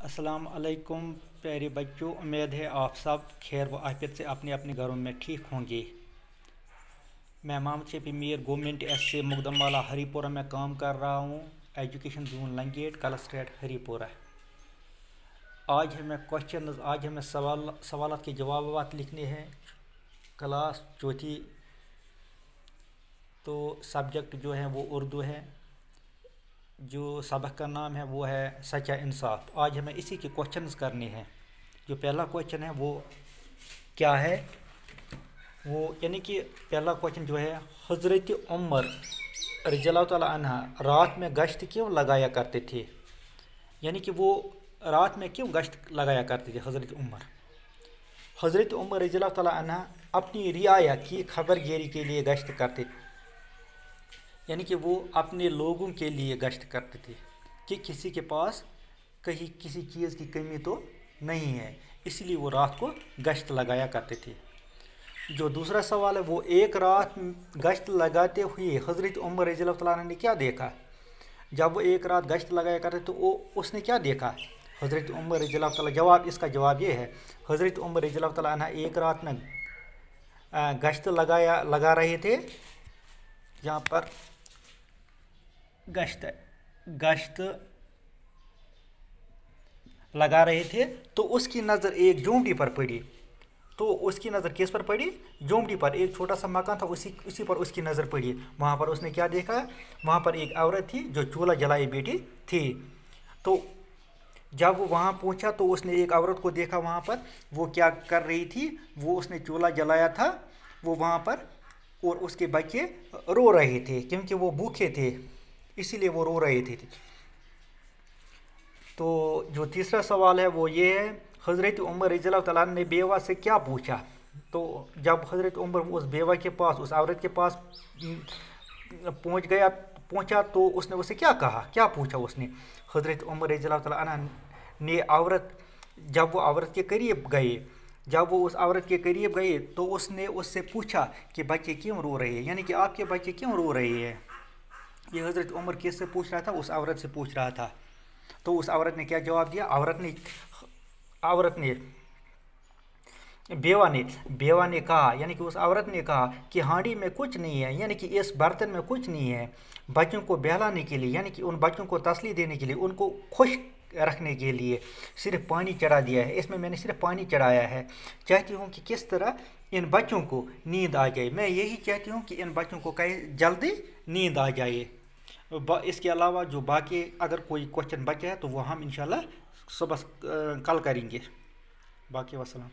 अस्सलाम वालेकुम प्यारे बच्चों, उम्मीद है आप सब खैर व आफियत से अपने अपने घरों में ठीक होंगे। मैं मोहम्मद शफी मीर गवर्नमेंट से मुकदमवाला हरीपुरा में काम कर रहा हूँ। एजुकेशन जोन लंगेट कलस्ट्रेट हरीपुरा। आज हमें सवाल के जवाब लिखने हैं। क्लास चौथी, तो सब्जेक्ट जो है वो उर्दू है। जो सबक का नाम है वो है सच्चा इंसाफ। आज हमें इसी के क्वेश्चंस करने हैं। जो पहला क्वेश्चन है वो क्या है, वो यानी कि पहला क्वेश्चन जो है, हज़रत उमर रज़ियल्लाहु तआला अन्हा रात में गश्त क्यों लगाया करते थे। यानी कि वो रात में क्यों गश्त लगाया करते थे। हज़रत उमर रज़ियल्लाहु तआला अन्हा अपनी रियाया की खबरगिरी के लिए गश्त करते थे। यानी कि वो अपने लोगों के लिए गश्त करते थे कि किसी के पास कहीं किसी चीज़ की कमी तो नहीं है, इसलिए वो रात को गश्त लगाया करते थे। जो दूसरा सवाल है, वो एक रात गश्त लगाते हुए हज़रत उमर रज़ियल्लाहु तआला अन्हु ने क्या देखा। जब वो एक रात गश्त लगाया करते तो उसने क्या देखा। हज़रत उमर रज़ियल्लाहु तआला इसका जवाब ये है, हज़रत उमर रज़ियल्लाहु तआला अन्हु एक रात में गश्त लगा रहे थे। यहाँ पर गश्त लगा रहे थे तो उसकी नज़र एक झोंपड़ी पर पड़ी। तो उसकी नज़र किस पर पड़ी, झोंपड़ी पर। एक छोटा सा मकान था, उसी पर उसकी नज़र पड़ी। वहाँ पर उसने क्या देखा, वहाँ पर एक औरत थी जो चूल्हा जलाए बैठी थी। तो जब वो वहाँ पहुँचा तो उसने एक औरत को देखा वहाँ पर, वो क्या कर रही थी। वो उसने चूल्हा जलाया था, वो वहाँ पर, और उसके बच्चे रो रहे थे क्योंकि वो भूखे थे, इसीलिए वो रो रहे थे। तो जो तीसरा सवाल है वो ये है, हज़रत उमर रज़ियल्लाहु तआला ने बेवा से क्या पूछा। तो जब हज़रत उमर उस बेवा के पास, उस औरत के पास पहुंचा तो उसने उसे क्या कहा, क्या पूछा उसने। हज़रत उमर रज़ियल्लाहु तआला ने जब वो औरत के करीब गए तो उसने उससे पूछा कि बच्चे क्यों रो रहे हैं, यानी कि आपके बच्चे क्यों रो रहे हैं। ये हज़रत उमर किससे पूछ रहा था, उस औरत से पूछ रहा था। तो उस औरत ने क्या जवाब दिया। बेवा ने कहा, यानी कि उस औरत ने कहा कि हांडी में कुछ नहीं है, यानी कि इस बर्तन में कुछ नहीं है। बच्चों को बहलाने के लिए, यानी कि उन बच्चों को तसल्ली देने के लिए, उनको खुश रखने के लिए सिर्फ पानी चढ़ा दिया है। इसमें मैंने सिर्फ पानी चढ़ाया है। चाहती हूँ कि किस तरह इन बच्चों को नींद आ जाए। मैं यही चाहती हूँ कि इन बच्चों को जल्दी नींद आ जाए। इसके अलावा जो बाकी अगर कोई क्वेश्चन बचे है तो वो हम इंशाल्लाह सुबह कल करेंगे। बाकी वसलाम।